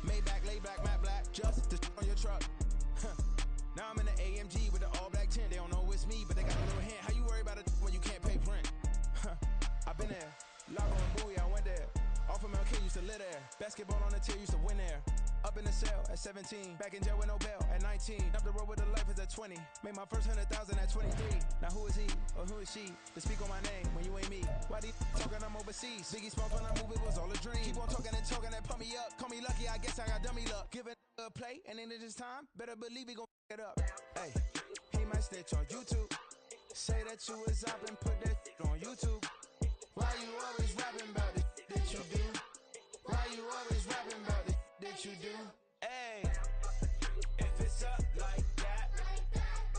Maybach, laid back, matte black, just to on your truck. Now I'm in the AMG with the all black tint. They don't know it's me, but they got a little hint. How you worry about it when you can't pay rent? I've been there. Lago and Bowie, I went there. Off of MLK, used to live there. Basketball on the tier, used to win there. Up in the cell at 17. Back in jail with no bail at 19. Up the road with the life is at 20. Made my first 100,000 at 23. Now who is he or who is she to speak on my name when you ain't me? Why these talking I'm overseas? Biggie Smalls when I move, it was all a dream. Keep on talking and pump me up. Call me lucky, I guess I got dummy luck. Give it a play, and then it's time. Better believe he gon' it up. Hey, he might snitch on YouTube. Say that you was up and put that on YouTube. Why you always rapping about it that you do? Why you always rapping about it that you do? Hey, if it's up like that,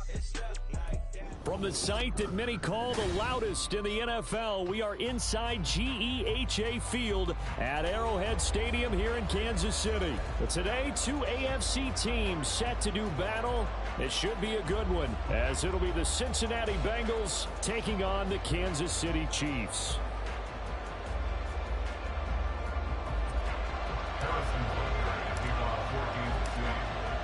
it's up like that. From the site that many call the loudest in the NFL, we are inside GEHA Field at Arrowhead Stadium here in Kansas City. But today, two AFC teams set to do battle. It should be a good one, as it'll be the Cincinnati Bengals taking on the Kansas City Chiefs.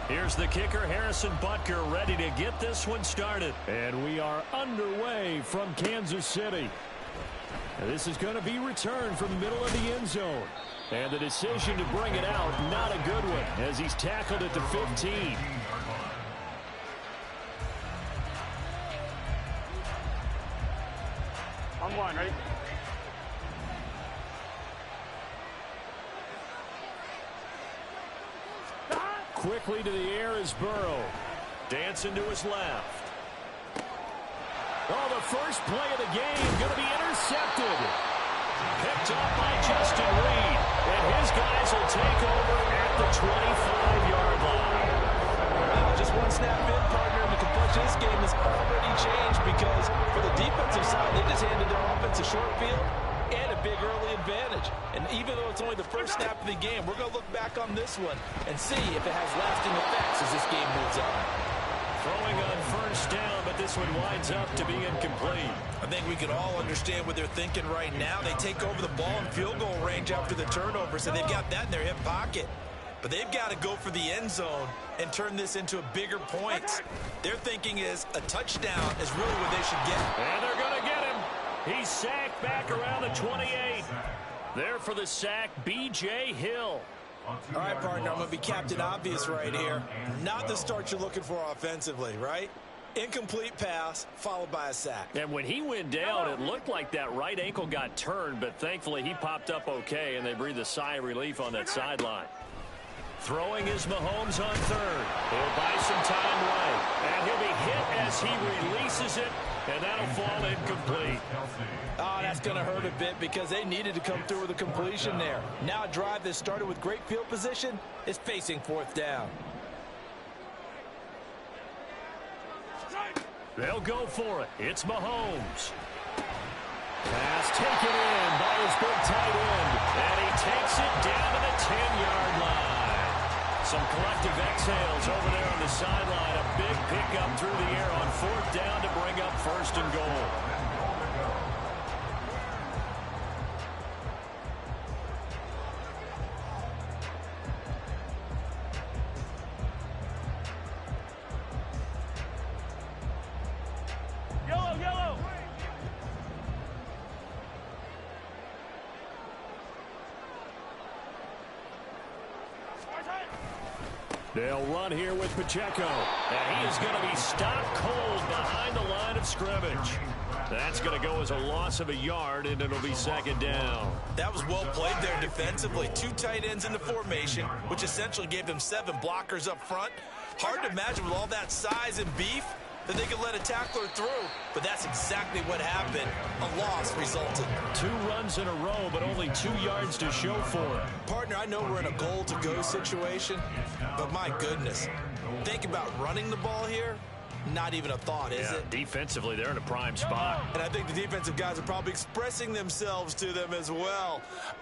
Here's the kicker, Harrison Butker, ready to get this one started. And we are underway from Kansas City. And this is going to be returned from the middle of the end zone. And the decision to bring it out, not a good one, as he's tackled at the 15. On one, ready? Quickly to the air is Burrow. Dancing to his left. Oh, the first play of the game going to be intercepted. Picked up by Justin Reed. And his guys will take over at the 25-yard line. Well, just one snap in, partner, and the complexion of this game has already changed because for the defensive side, they just handed their offense a short field and a big early advantage. And even though it's only the first snap of the game, we're going to look back on this one and see if it has lasting effects as this game moves on. Throwing on first down, but this one winds up to be incomplete. I think we can all understand what they're thinking right now. They take over the ball in field goal range after the turnover, so they've got that in their hip pocket. But they've got to go for the end zone and turn this into a bigger point. Their thinking is a touchdown is really what they should get. And they're going to get him. He's sacked back around the 28. There for the sack, B.J. Hill. All right, partner, I'm going to be Captain Obvious right here. Not the start you're looking for offensively, right? Incomplete pass, followed by a sack. And when he went down, it looked like that right ankle got turned, but thankfully he popped up okay, and they breathed a sigh of relief on that sideline. Throwing is Mahomes on third. He'll buy some time right. And he'll be hit as he releases it, and that'll fall incomplete. Oh, that's going to hurt a bit because they needed to come through with a completion there. Now a drive that started with great field position is facing fourth down. They'll go for it. It's Mahomes. Pass taken in by his big tight end. And he takes it down to the 10-yard line. Some collective exhales over there on the sideline. A big pickup through the air on fourth down to bring up first and goal. Yellow. They'll run here with Pacheco. And he is going to be stopped cold behind the line of scrimmage. That's going to go as a loss of a yard, and it'll be second down. That was well played there defensively. Two tight ends in the formation, which essentially gave them 7 blockers up front. Hard to imagine with all that size and beef that they could let a tackler through, but that's exactly what happened. A loss resulted. 2 runs in a row, but only 2 yards to show for it. Partner, I know we're in a goal-to-go situation, but my goodness, think about running the ball here. Not even a thought, is it? Defensively, they're in a prime spot. And I think the defensive guys are probably expressing themselves to them as well.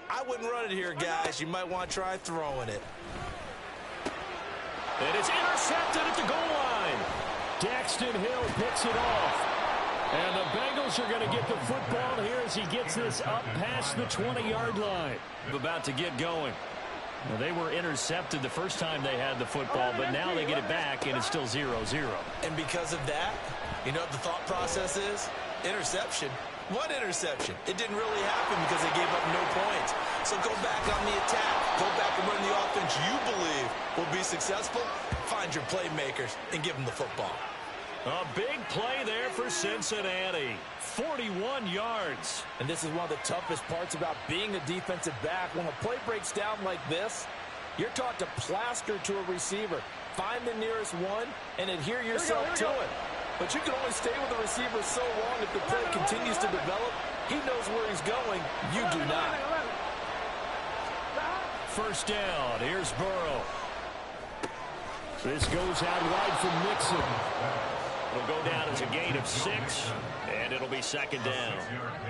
I wouldn't run it here, guys. You might want to try throwing it. And it's intercepted at the goal line. Daxton Hill picks it off. And the Bengals are going to get the football here as he gets this up past the 20-yard line. About to get going. Well, they were intercepted the first time they had the football, but now they get it back, and it's still 0-0. And because of that, you know what the thought process is? Interception. What interception? It didn't really happen because they gave up no points. So go back on the attack. Go back and run the offense you believe will be successful. Find your playmakers and give them the football. A big play there for Cincinnati. 41 yards. And this is one of the toughest parts about being a defensive back. When a play breaks down like this, you're taught to plaster to a receiver. Find the nearest one and adhere yourself to it. But you can only stay with the receiver so long if the play continues to develop. He knows where he's going. You do not. First down. Here's Burrow. This goes out wide for Mixon. It'll go down as a gain of 6, and it'll be second down.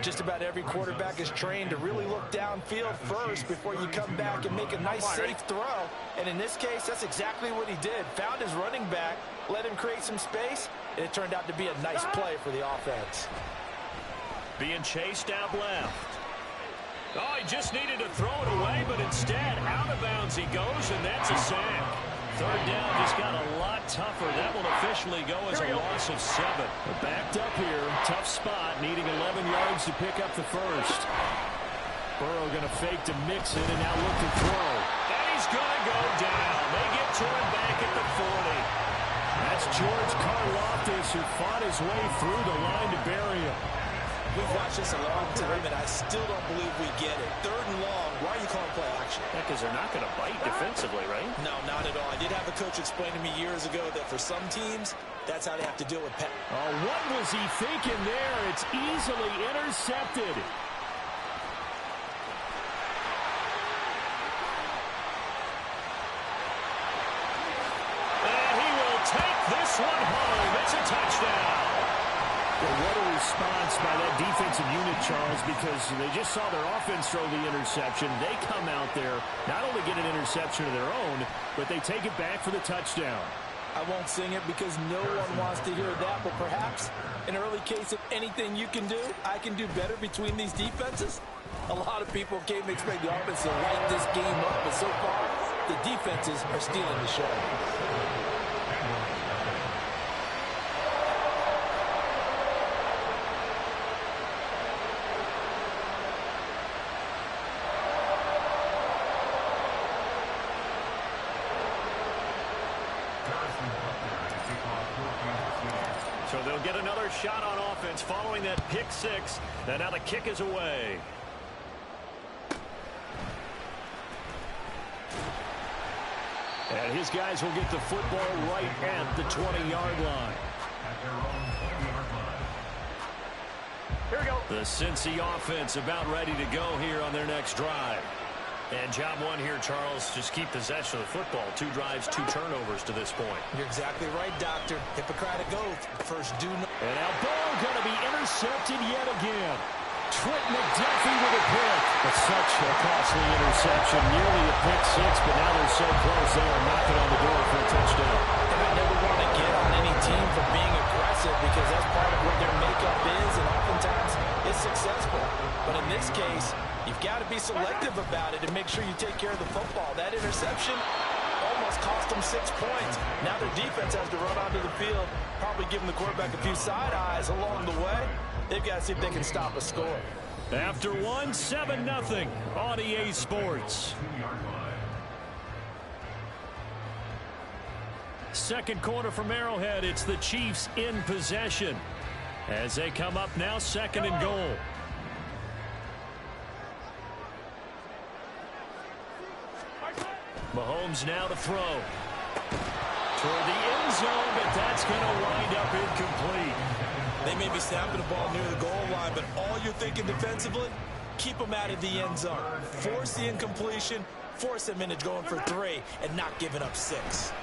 Just about every quarterback is trained to really look downfield first before you come back and make a nice, safe throw. And in this case, that's exactly what he did. Found his running back, let him create some space, and it turned out to be a nice play for the offense. Being chased out left. Oh, he just needed to throw it away, but instead, out of bounds he goes, and that's a sack. Third down just got a lot tougher. That will officially go as a loss of 7. But backed up here, tough spot, needing 11 yards to pick up the first. Burrow going to fake to Mixon and now look to throw. And he's going to go down. They get to him back at the 40. That's George Karlaftis, who fought his way through the line to bury him. We've watched this a long time, and I still don't believe we get it. Third and long, why are you calling play action? Because they're not going to bite defensively, right? No, not at all. I did have a coach explain to me years ago that for some teams, that's how they have to deal with pass. Oh, what was he thinking there? It's easily intercepted. And he will take this one home. It's a touchdown. Well, what a response by that defensive unit, Charles, because they just saw their offense throw the interception. They come out there, not only get an interception of their own, but they take it back for the touchdown. I won't sing it because no one wants to hear that, but perhaps an early case of anything you can do, I can do better between these defenses. A lot of people came to expect the offense to light this game up, but so far, the defenses are stealing the show. So they'll get another shot on offense following that pick 6. And now the kick is away. And his guys will get the football right at the 20-yard line. Here we go. The Cincy offense about ready to go here on their next drive. And job one here, Charles, just keep possession of the football. 2 drives, 2 turnovers to this point. You're exactly right, Doctor. Hippocratic oath. First do no. And now ball going to be intercepted yet again. Trent McDuffie with a pick. But such a costly interception. Nearly a pick 6, but now they're so close they are knocking on the door for a touchdown. And I never want to get on any team for being aggressive because that's part of what their makeup is, and oftentimes it's successful. But in this case, you've got to be selective about it and make sure you take care of the football. That interception almost cost them 6 points. Now their defense has to run onto the field, probably giving the quarterback a few side eyes along the way. They've got to see if they can stop a score. After 1, 7-0 on EA Sports. Second quarter from Arrowhead. It's the Chiefs in possession as they come up now, 2nd and goal. Mahomes now to throw. Toward the end zone, but that's going to wind up incomplete. They may be snapping the ball near the goal line, but all you're thinking defensively, keep them out of the end zone. Force the incompletion, force them into going for 3, and not giving up 6.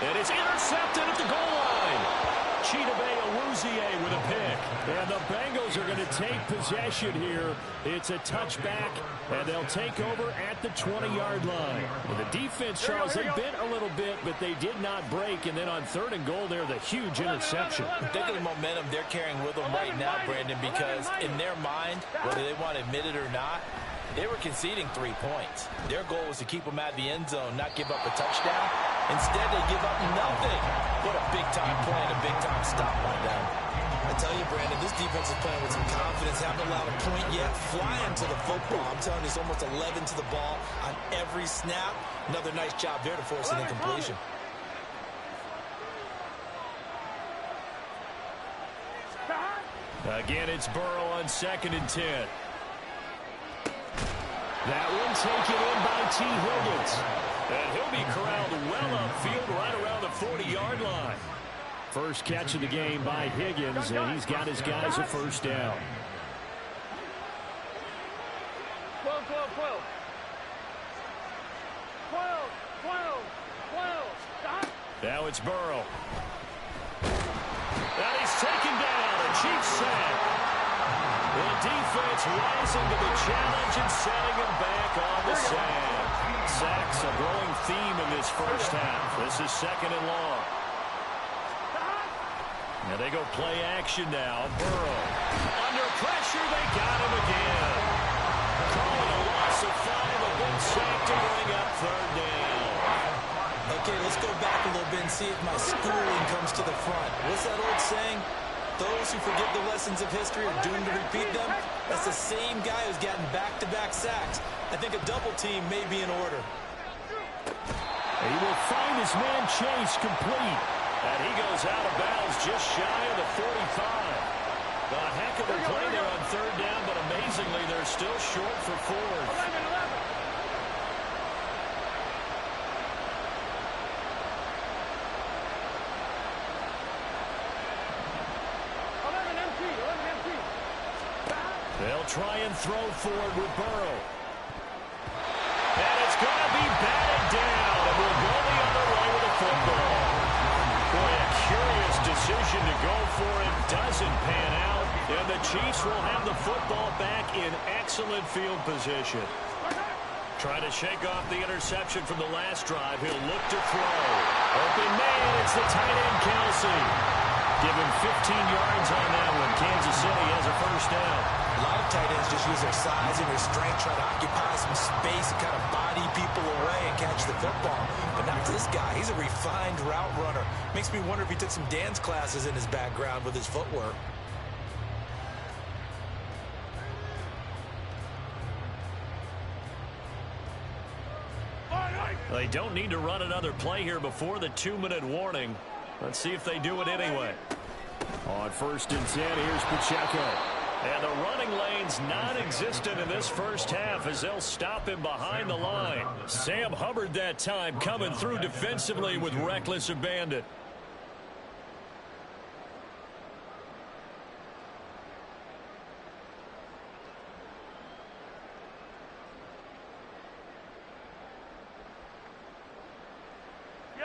And it's intercepted at the goal line. Chidobe Awuzie with a pick. And the Bengals are going to take possession here. It's a touchback, and they'll take over at the 20-yard line. Well, the defense, Charles, they bent a little bit, but they did not break. And then on 3rd and goal there, the huge interception. Think of the momentum they're carrying with them right now, Brandon, because in their mind, whether they want to admit it or not, They were conceding 3 points. Their goal was to keep them out of the end zone, not give up a touchdown. Instead, they give up nothing. What a big-time play and a big-time stop by them. I tell you, Brandon, this defense is playing with some confidence. Haven't allowed a point yet. Flying to the football. I'm telling you, it's almost 11 to the ball on every snap. Another nice job there to force an incompletion. Again, it's Burrow on 2nd and 10. That one taken in by T. Higgins. And he'll be corralled well upfield right around the 40-yard line. First catch of the game by Higgins, and he's got his guys a first down. 12, 12, 12. 12, 12, 12. Stop. Now it's Burrow. And he's taken down. A Chiefs sack. The defense rising to the challenge and setting him back on the sack. Sacks a growing theme in this first half. This is 2nd and long. And they go play action now. Burrow. Under pressure, they got him again. Calling a loss of 5, a big sack to bring up 3rd down. Okay, let's go back a little bit and see if my schooling comes to the front. What's that old saying? Those who forget the lessons of history are doomed to repeat them. That's the same guy who's gotten back-to-back sacks. I think a double team may be in order. He will find his man Chase complete. And he goes out of bounds just shy of the 45. A heck of a play there on 3rd down, but amazingly, they're still short for 4th. 11, 11. They'll try and throw forward with Burrow. And it's going to be batted down, and we'll go the other way with the football. Boy, a curious decision to go for it. Doesn't pan out, and the Chiefs will have the football back in excellent field position. Trying to shake off the interception from the last drive. He'll look to throw. Open man, it's the tight end, Kelsey. Give him 15 yards on that one. Kansas City has a first down. A lot of tight ends just use their size and their strength, try to occupy some space and kind of body people away and catch the football. But not this guy. He's a refined route runner. Makes me wonder if he took some dance classes in his background with his footwork. They don't need to run another play here before the 2-minute warning. Let's see if they do it anyway. On 1st and 10, here's Pacheco. And the running lane's non-existent in this first half as they'll stop him behind the line. Sam Hubbard that time coming through defensively with reckless abandon.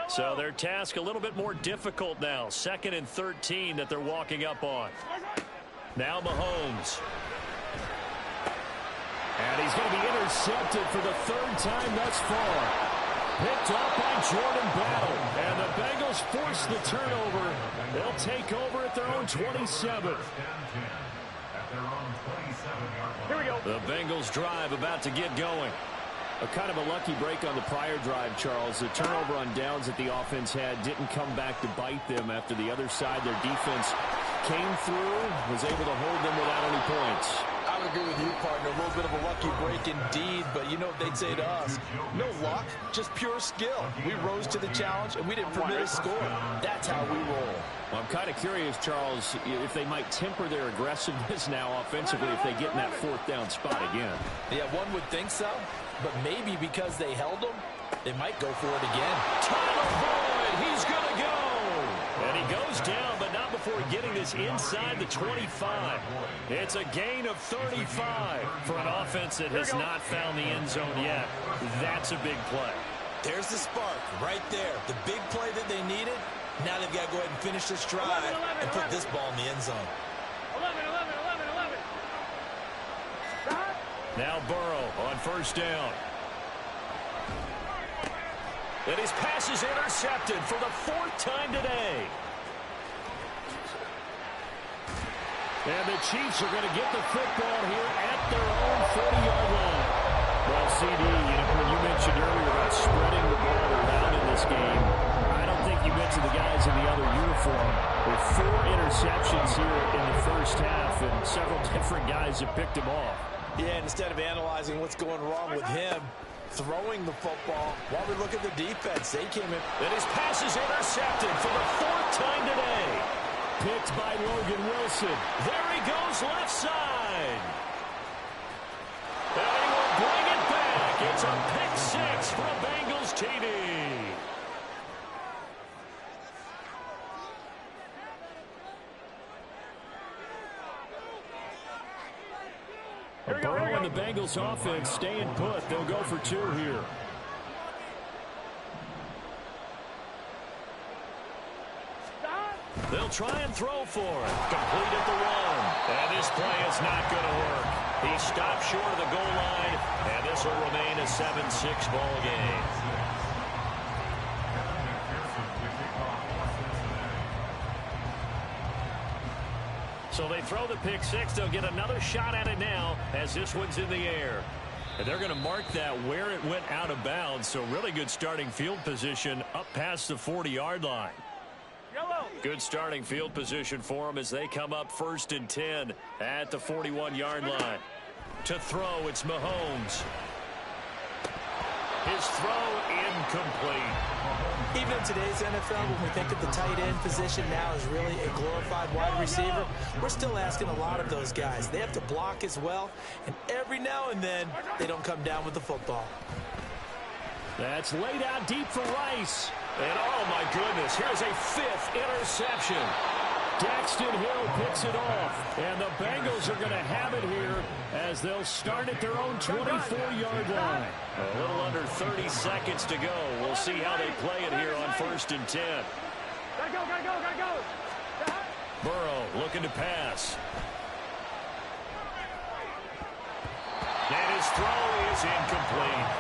So their task a little bit more difficult now. 2nd and 13 that they're walking up on. Now Mahomes. And he's going to be intercepted for the 3rd time thus far. Picked off by Jordan Battle. And the Bengals force the turnover. They'll take over at their own 27. Here we go. The Bengals drive about to get going. A kind of a lucky break on the prior drive, Charles. The turnover on downs that the offense had didn't come back to bite them after the other side. Their defense came through, was able to hold them without any points. I would agree with you, partner. A little bit of a lucky break indeed, but you know what they'd say to us? No luck, just pure skill. We rose to the challenge, and we didn't permit a score. That's how we roll. Well, I'm kind of curious, Charles, if they might temper their aggressiveness now offensively if they get in that 4th down spot again. Yeah, one would think so. But maybe because they held him, they might go for it again. Tyler Boyd, he's going to go. And he goes down, but not before getting this inside the 25. It's a gain of 35 for an offense that has not found the end zone yet. That's a big play. There's the spark right there. The big play that they needed. Now they've got to go ahead and finish this drive and put this ball in the end zone. 11, 11, 11, 11. Now Burrow on 1st down. And his pass is intercepted for the 4th time today. And the Chiefs are going to get the football here at their own 40-yard line. CD, when you mentioned earlier about spreading the ball around in this game, I don't think you mentioned the guys in the other uniform. With 4 interceptions here in the first half, and several different guys have picked him off. Yeah, and instead of analyzing what's going wrong with him, throwing the football, while we look at the defense, they came in. And his pass is intercepted for the 4th time today. Picked by Logan Wilson. There he goes left side. And he will bring it back. It's a pick 6 for a Bengals TD. Burrow and the Bengals offense staying put. They'll go for 2 here. They'll try and throw for it. Complete at the 1. And this play is not going to work. He stopped short of the goal line, and this will remain a 7-6 ball game. So they throw the pick 6. They'll get another shot at it now as this one's in the air. And they're going to mark that where it went out of bounds. So really good starting field position up past the 40-yard line. Good starting field position for them as they come up 1st and 10 at the 41-yard line. To throw, it's Mahomes. His throw incomplete. Even in today's NFL, when we think of the tight end position now as really a glorified wide receiver, we're still asking a lot of those guys. They have to block as well, and every now and then, they don't come down with the football. That's laid out deep for Rice. And oh my goodness, here's a 5th interception. Daxton Hill picks it off. And the Bengals are going to have it here as they'll start at their own 24-yard line. A little under 30 seconds to go. We'll see how they play it here on 1st and 10. Gotta go. Burrow looking to pass. And his throw is incomplete.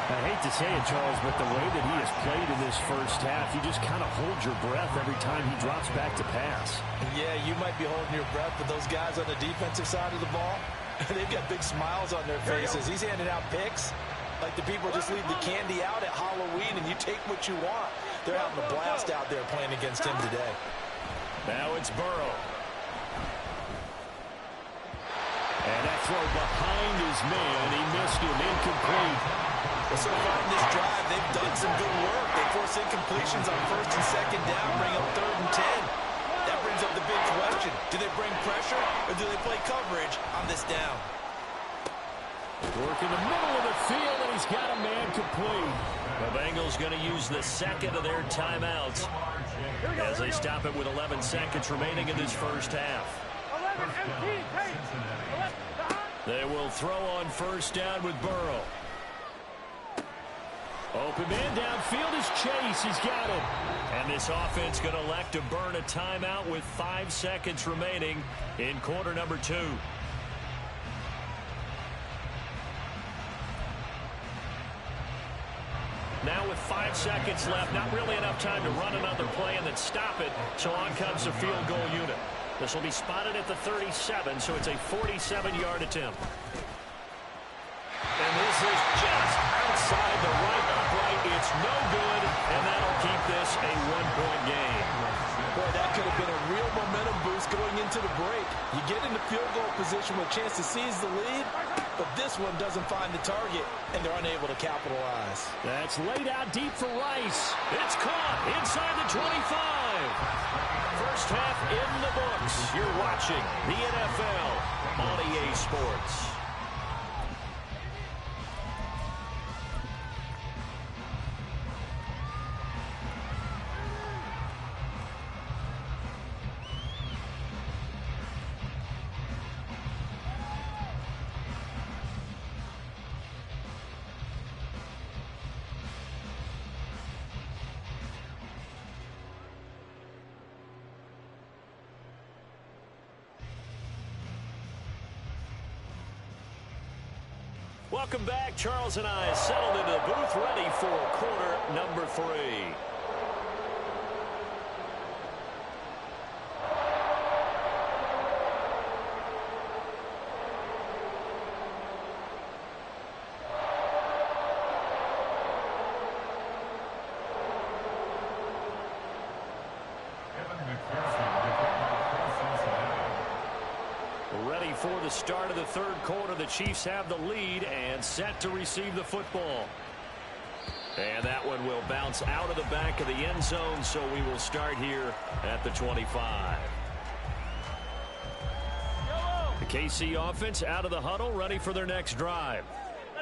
I hate to say it, Charles, but the way that he has played in this first half, you just kind of hold your breath every time he drops back to pass. Yeah, you might be holding your breath, but those guys on the defensive side of the ball, they've got big smiles on their faces. He's handing out picks like the people just leave the candy out at Halloween and you take what you want. They're having a blast out there playing against him today. Now it's Burrow. And that throw behind his man. He missed him. Incomplete. So far in this drive, they've done some good work. They force incompletions on 1st and 2nd down, bring up 3rd and 10. That brings up the big question. Do they bring pressure or do they play coverage on this down? Work in the middle of the field, and he's got a man complete. The Bengals going to use the 2nd of their timeouts as they stop it with 11 seconds remaining in this first half. They will throw on 1st down with Burrow. Open man downfield is Chase. He's got it. And this offense going to elect to burn a timeout with 5 seconds remaining in quarter number 2. Now with 5 seconds left, not really enough time to run another play and then stop it. So on comes the field goal unit. This will be spotted at the 37, so it's a 47-yard attempt. And this is just outside the right upright. It's no good, and that'll keep this a 1-point game. Boy, that could have been a real momentum boost going into the break. You get into field goal position with a chance to seize the lead, but this one doesn't find the target, and they're unable to capitalize. That's laid out deep for Rice. It's caught inside the 25. First half in the books. You're watching the NFL on EA Sports. Welcome back. Charles and I settled into the booth, ready for quarter number 3. before the start of the third quarter. The Chiefs have the lead and set to receive the football. And that one will bounce out of the back of the end zone, so we will start here at the 25. The KC offense out of the huddle, ready for their next drive.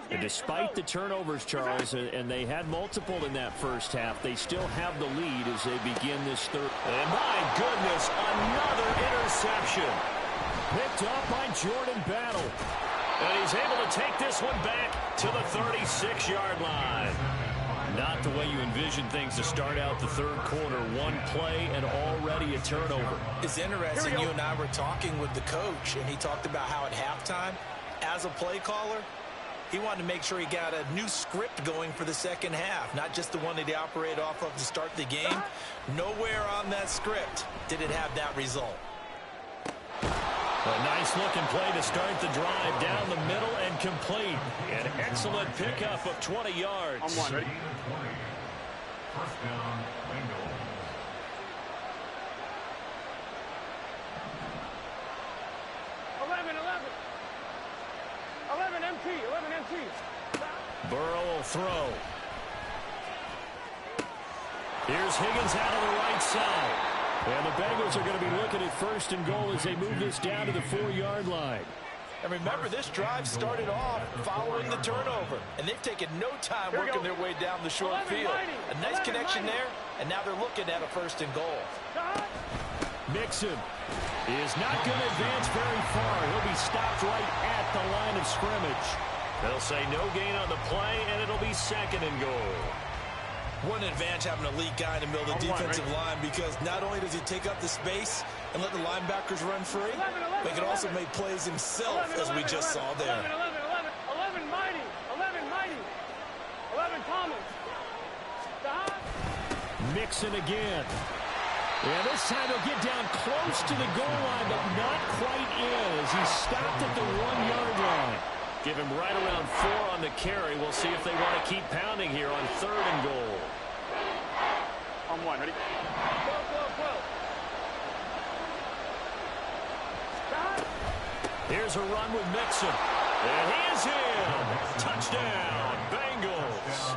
And despite the turnovers, Charles, and they had multiple in that first half, they still have the lead as they begin this third. And my goodness, another interception. Picked up by Jordan Battle. And he's able to take this one back to the 36-yard line. Not the way you envision things to start out the third quarter. One play and already a turnover. It's interesting. You and I were talking with the coach, and he talked about how at halftime, as a play caller, he wanted to make sure he got a new script going for the second half, not just the one that he operated off of to start the game. Nowhere on that script did it have that result. A nice-looking play to start the drive down the middle and complete. An excellent pickup of 20 yards. I'm one, ready? First down, Bengals. 11 MT. Burrow will throw. Here's Higgins out of the right side. And the Bengals are going to be looking at first and goal as they move this down to the 4-yard line. And remember, this drive started off following the turnover. And they've taken no time working their way down the short field. A nice connection there, and now they're looking at a first and goal. Mixon is not going to advance very far. He'll be stopped right at the line of scrimmage. They'll say no gain on the play, and it'll be second and goal. What an advantage having an elite guy in the middle of the defensive line, because not only does he take up the space and let the linebackers run free, but he can also make plays himself, as we just saw there. 11 Mighty. 11 Thomas. Mixon again. And this time he'll get down close to the goal line, but not quite in as he stopped at the 1-yard line. Give him right around 4 on the carry. We'll see if they want to keep pounding here on third and goal. I'm one, ready? Here's a run with Mixon. And he is in. Touchdown, Bengals.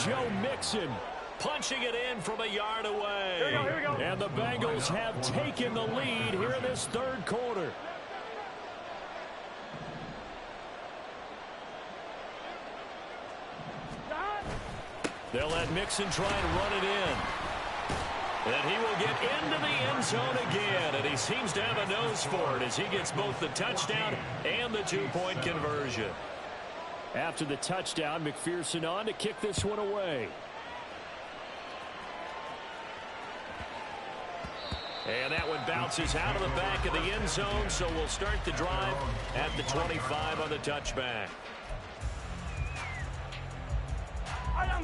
Joe Mixon punching it in from a yard away. Here we go. And the Bengals have taken the lead here in this third quarter. They'll let Mixon try and run it in. And he will get into the end zone again. And he seems to have a nose for it as he gets both the touchdown and the 2-point conversion. After the touchdown, McPherson on to kick this one away. And that one bounces out of the back of the end zone, so we'll start the drive at the 25 on the touchback.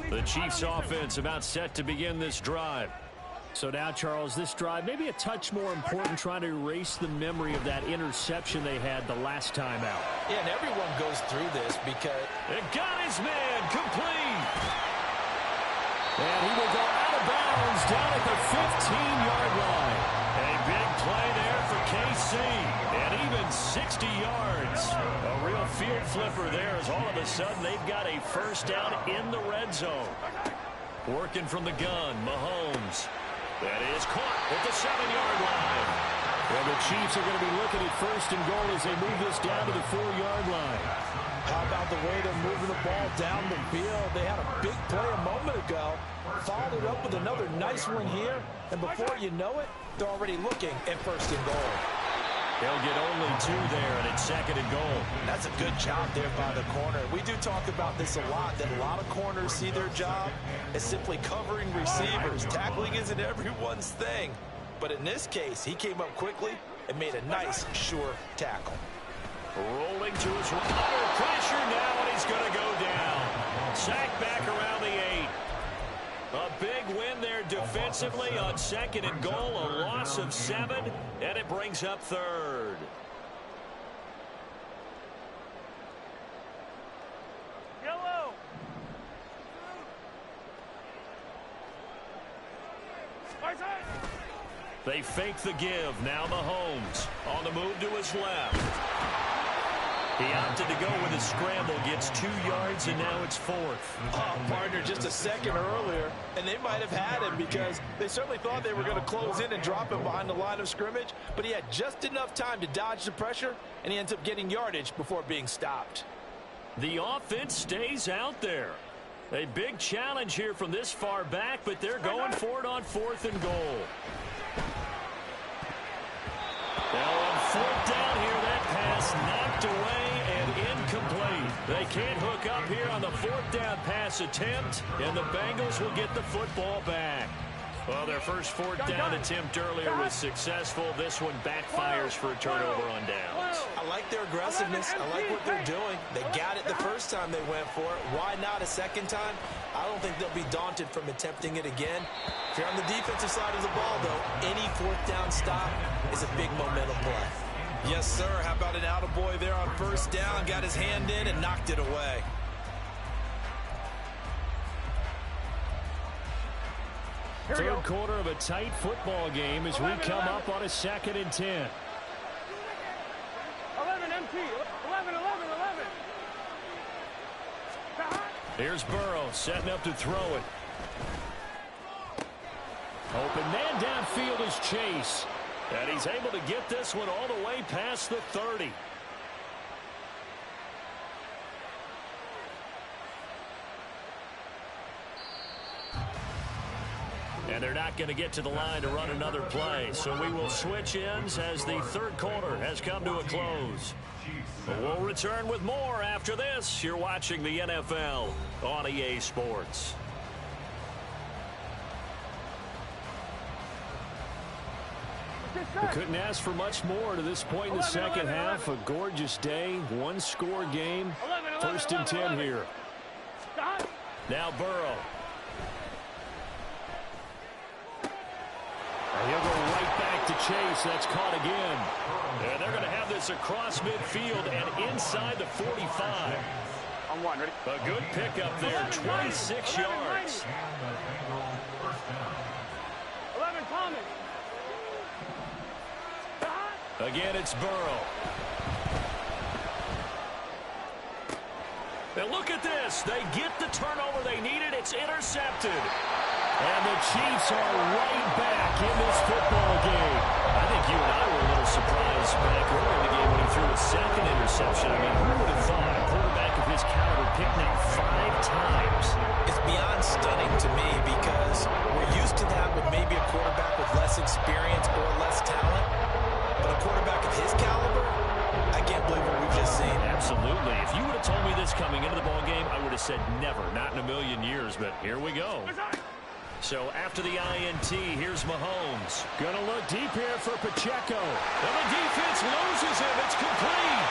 The Chiefs offense about set to begin this drive. So now, Charles, this drive maybe a touch more important, trying to erase the memory of that interception they had the last time out. Yeah, and everyone goes through this because it got his man complete. And he will go out of bounds down at the 15-yard line. A big play there for KC. And even 60 yards. A real field flipper there as all of a sudden they've got a first down in the red zone. Working from the gun, Mahomes. That is caught at the 7-yard line. And the Chiefs are going to be looking at first and goal as they move this down to the 4-yard line. How about the way they're moving the ball down the field? They had a big play a moment ago. Followed it up with another nice one here. And before you know it, they're already looking at first and goal. They'll get only 2 there, and it's second and goal. That's a good job there by the corner. We do talk about this a lot, that a lot of corners see their job as simply covering receivers. Tackling isn't everyone's thing. But in this case, he came up quickly and made a nice, sure tackle. Rolling to his right. Under pressure now, and he's going to go down. Sacked back around the 8. A big win there defensively on second and goal. A loss of 7, and it brings up third. Yellow. They fake the give. Now Mahomes on the move to his left. He opted to go with his scramble, gets 2 yards, and now it's 4th. Oh, partner, just a second earlier, and they might have had him because they certainly thought they were going to close in and drop him behind the line of scrimmage, but he had just enough time to dodge the pressure, and he ends up getting yardage before being stopped. The offense stays out there. A big challenge here from this far back, but they're going for it on 4th and goal. Now on 4th down here, that pass knocked away and incomplete. They can't hook up here on the 4th down pass attempt, and the Bengals will get the football back. Well, their first 4th down attempt earlier was successful. This one backfires for a turnover on downs. I like their aggressiveness. I like what they're doing. They got it the first time they went for it. Why not a second time? I don't think they'll be daunted from attempting it again. If you're on the defensive side of the ball, though, any 4th down stop is a big momentum play. Yes, sir. How about an attaboy there on 1st down? Got his hand in and knocked it away. Third quarter of a tight football game as we come up on a 2nd and 10. 11 MT. 11, 11, 11. Here's Burrow setting up to throw it. Open man downfield is Chase. And he's able to get this one all the way past the 30. And they're not going to get to the line to run another play. So we will switch ends as the third quarter has come to a close. We'll return with more after this. You're watching the NFL on EA Sports. We couldn't ask for much more to this point in the second half. A gorgeous day, one-score game. 1st and 10 here. Now Burrow. And he'll go right back to Chase. That's caught again. And they're going to have this across midfield and inside the 45. On 1, ready? A good pickup there, 26 yards. 11, Thomas. Again, it's Burrow. And look at this. They get the turnover they needed. It's intercepted. And the Chiefs are right back in this football game. I think you and I were a little surprised back early in the game when he threw a 2nd interception. I mean, who would have thought a quarterback of his caliber picked up 5 times? It's beyond stunning to me because we're used to that with maybe a quarterback with less experience or less talent. But a quarterback of his caliber, I can't believe what we've just seen. Absolutely. If you would have told me this coming into the ball game, I would have said never, not in a million years. But here we go. So after the INT, here's Mahomes. Gonna look deep here for Pacheco. And the defense loses him. It's complete.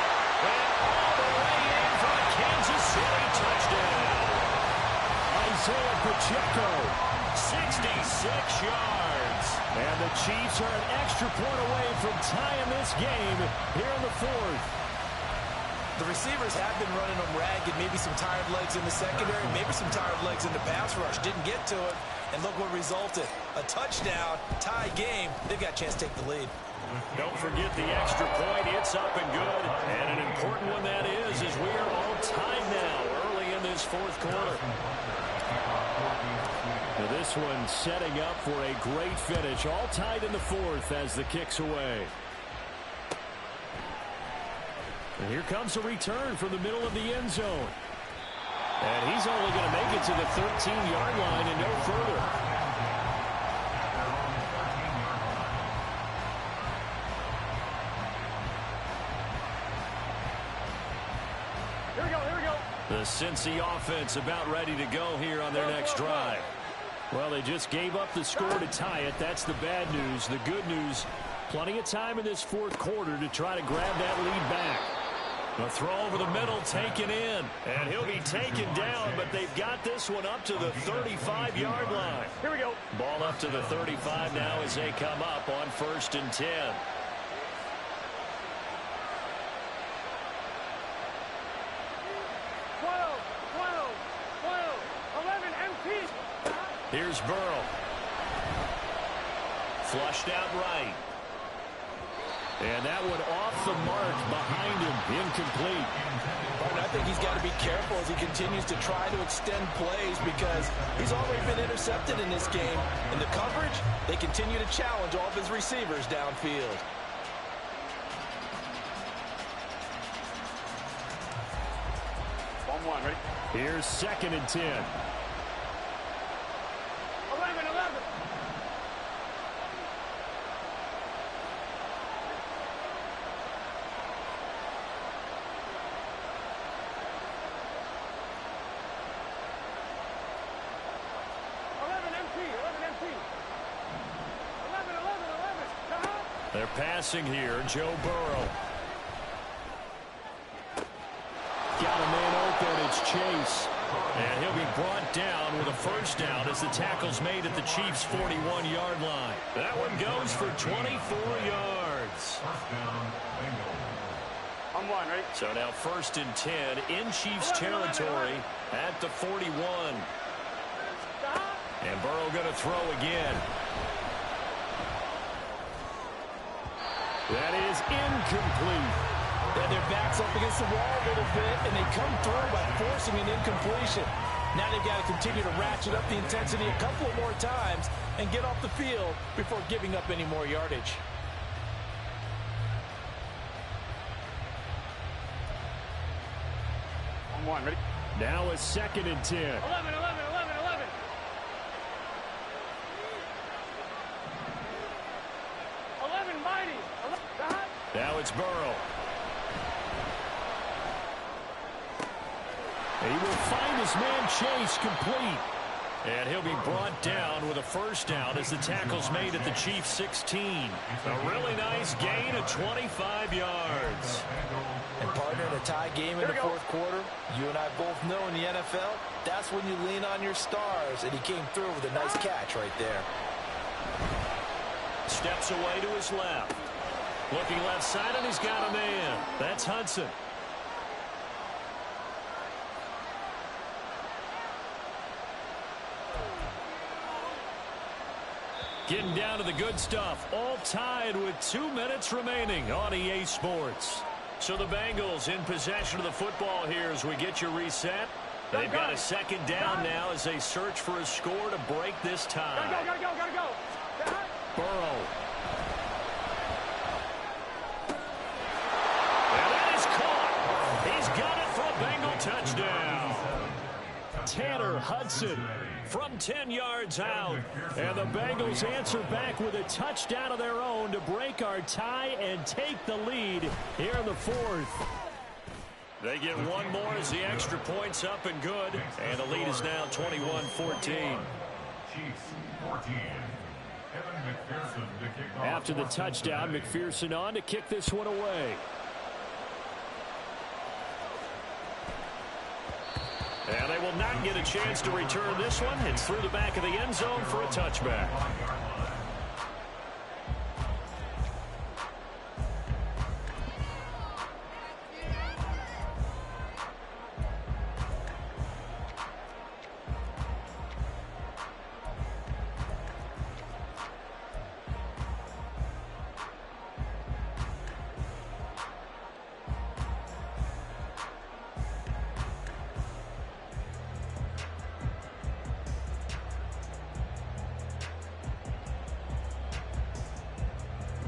And all the way in for a Kansas City touchdown. Isaiah Pacheco, 66 yards. And the Chiefs are an extra point away from tying this game here in the 4th. The receivers have been running them ragged, maybe some tired legs in the secondary, maybe some tired legs in the pass rush. Didn't get to it, and look what resulted. A touchdown, tie game. They've got a chance to take the lead. Don't forget the extra point. It's up and good. And an important one that is we are all tied now early in this 4th quarter. Now this one setting up for a great finish. All tied in the 4th as the kick's away. And here comes a return from the middle of the end zone. And he's only going to make it to the 13-yard line and no further. Here we go, here we go. The Cincy offense about ready to go here on their next drive. Well, they just gave up the score to tie it. That's the bad news. The good news, plenty of time in this 4th quarter to try to grab that lead back. A throw over the middle, taken in. And he'll be taken down, but they've got this one up to the 35-yard line. Here we go. Ball up to the 35 now as they come up on 1st and 10. 11, MT. Here's Burrow. Flushed out right. And that one off the mark behind him. Incomplete. I think he's got to be careful as he continues to try to extend plays because he's already been intercepted in this game. In the coverage, they continue to challenge all of his receivers downfield. One, ready? Here's 2nd and 10. 11, 11. They're passing here. Joe Burrow. Got a man open. It's Chase. And he'll be brought down with a first down as the tackle's made at the Chiefs' 41-yard line. That one goes for 24 yards. First down, Bengals. I'm one, ready? So now 1st and 10 in Chiefs territory at the 41. And Burrow going to throw again. That is incomplete. And their back's up against the wall a little bit, and they come through by forcing an incompletion. Now they've got to continue to ratchet up the intensity a couple of more times and get off the field before giving up any more yardage. I'm one, ready? Now a 2nd and 10. 11, 11, 11, 11. Mighty. Now it's Burrow. He will find his man Chase complete. And he'll be brought down with a first down as the tackle's made at the Chiefs' 16. A really nice gain of 25 yards. And partner, in a tie game in the fourth quarter, you and I both know in the NFL, that's when you lean on your stars. And he came through with a nice catch right there. Steps away to his left. Looking left side, and he's got a man. That's Hudson. Getting down to the good stuff. All tied with 2 minutes remaining on EA Sports. So the Bengals in possession of the football here as we get you reset. They've got a 2nd down now as they search for a score to break this tie. Gotta go. Burrow. And that is caught. He's got it for a Bengal touchdown. Tanner Hudson from 10 yards out. And the Bengals answer back with a touchdown of their own to break our tie and take the lead here in the 4th. They get one more as the extra point's up and good. And the lead is now 21-14. Chiefs 14. After the touchdown, McPherson on to kick this one away. And they will not get a chance to return this one. It's through the back of the end zone for a touchback.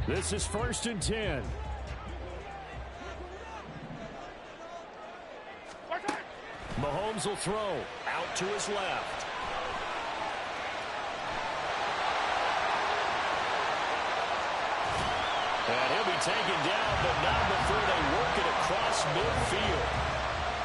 This is 1st and 10. Mahomes will throw out to his left. And he'll be taken down, but not before they work it across midfield.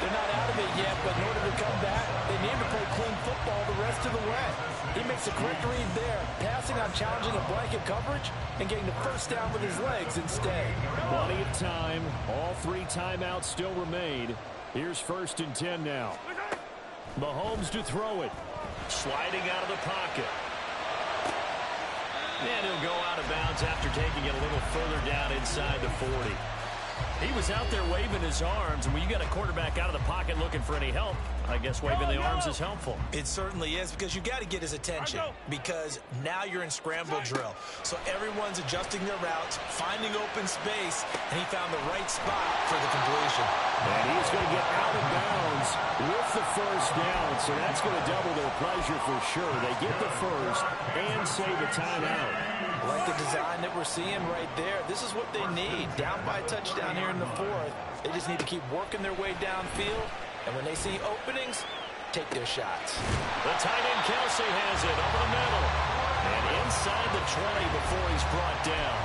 They're not out of it yet, but in order to come back, they need to play clean football the rest of the way. He makes a quick read there, passing on challenging a blanket coverage and getting the first down with his legs instead. Plenty of time. All 3 timeouts still remain. Here's 1st and 10 now. Mahomes to throw it. Sliding out of the pocket. And he'll go out of bounds after taking it a little further down inside the 40. He was out there waving his arms, and when you got a quarterback out of the pocket looking for any help, I guess waving the arms is helpful. It certainly is, because you got to get his attention, because now you're in scramble drill. So everyone's adjusting their routes, finding open space, and he found the right spot for the completion. And he's going to get out of bounds with the first down, so that's going to double their pleasure for sure. They get the first and save a timeout. Like the design that we're seeing right there, this is what they need. Down by a touchdown here in the fourth. They just need to keep working their way downfield, and when they see openings, take their shots. The tight end Kelsey has it over the middle. And inside the 20 before he's brought down.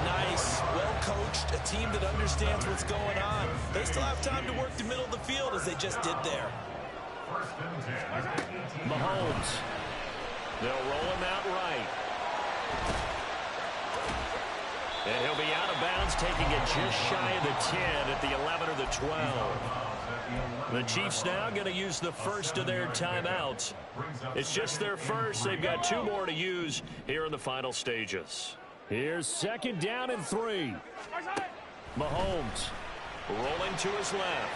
Nice, well-coached, a team that understands what's going on. They still have time to work the middle of the field as they just did there. Mahomes. They'll roll him out right. And he'll be out of bounds, taking it just shy of the 10 at the 11 or the 12. The Chiefs now going to use the first of their timeouts. It's just their first. They've got 2 more to use here in the final stages. Here's 2nd down and 3. Mahomes rolling to his left.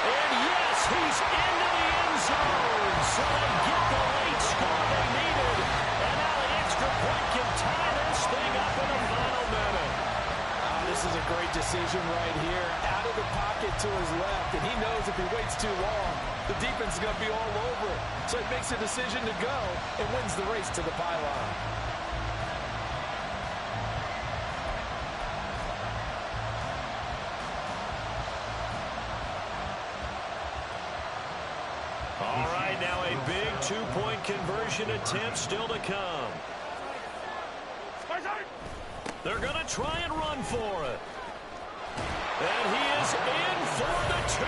And yes, he's into the end zone. So they get the late score they needed. And now the extra point can tie this thing up in the final minute. This is a great decision right here. Out of the pocket to his left, and he knows if he waits too long, the defense is going to be all over it. So he makes a decision to go and wins the race to the pylon. All right, now a big 2-point conversion attempt still to come. They're going to try and run for it. And he is in for the 2.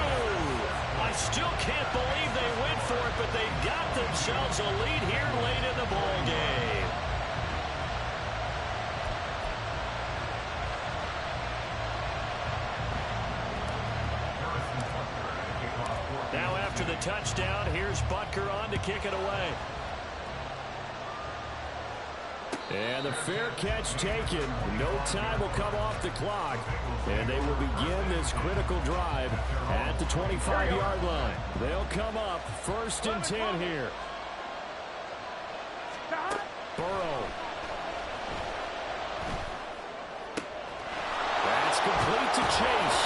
I still can't believe they went for it, but they got themselves a lead here late in the ball game. Now after the touchdown, here's Butker on to kick it away. And the fair catch taken. No time will come off the clock. And they will begin this critical drive at the 25-yard line. They'll come up 1st and 10 here. Burrow. That's complete to Chase.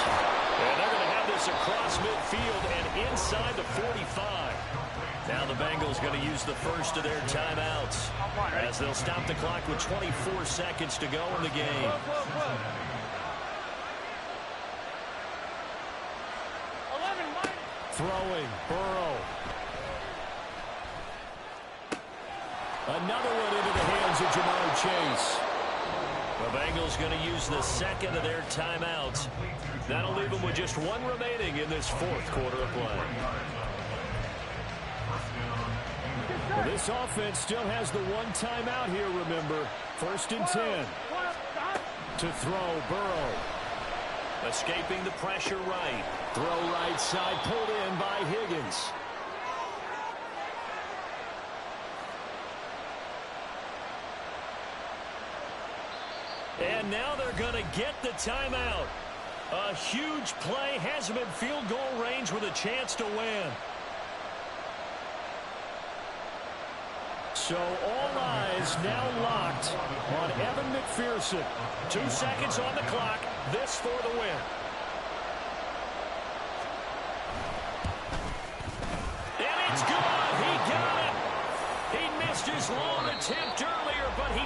And they're going to have this across midfield and inside the 45. Now the Bengals going to use the first of their timeouts as they'll stop the clock with 24 seconds to go in the game. Throwing, Burrow. Another one into the hands of Jamar Chase. The Bengals going to use the second of their timeouts. That'll leave them with just 1 remaining in this 4th quarter of play. Well, this offense still has the 1 timeout here, remember. 1st and 10. To throw, Burrow. Escaping the pressure right. Throw right side, pulled in by Higgins. And now they're going to get the timeout. A huge play has them in field goal range with a chance to win. So all eyes now locked on Evan McPherson. 2 seconds on the clock. This for the win. And it's good. He got it. He missed his long attempt earlier, but he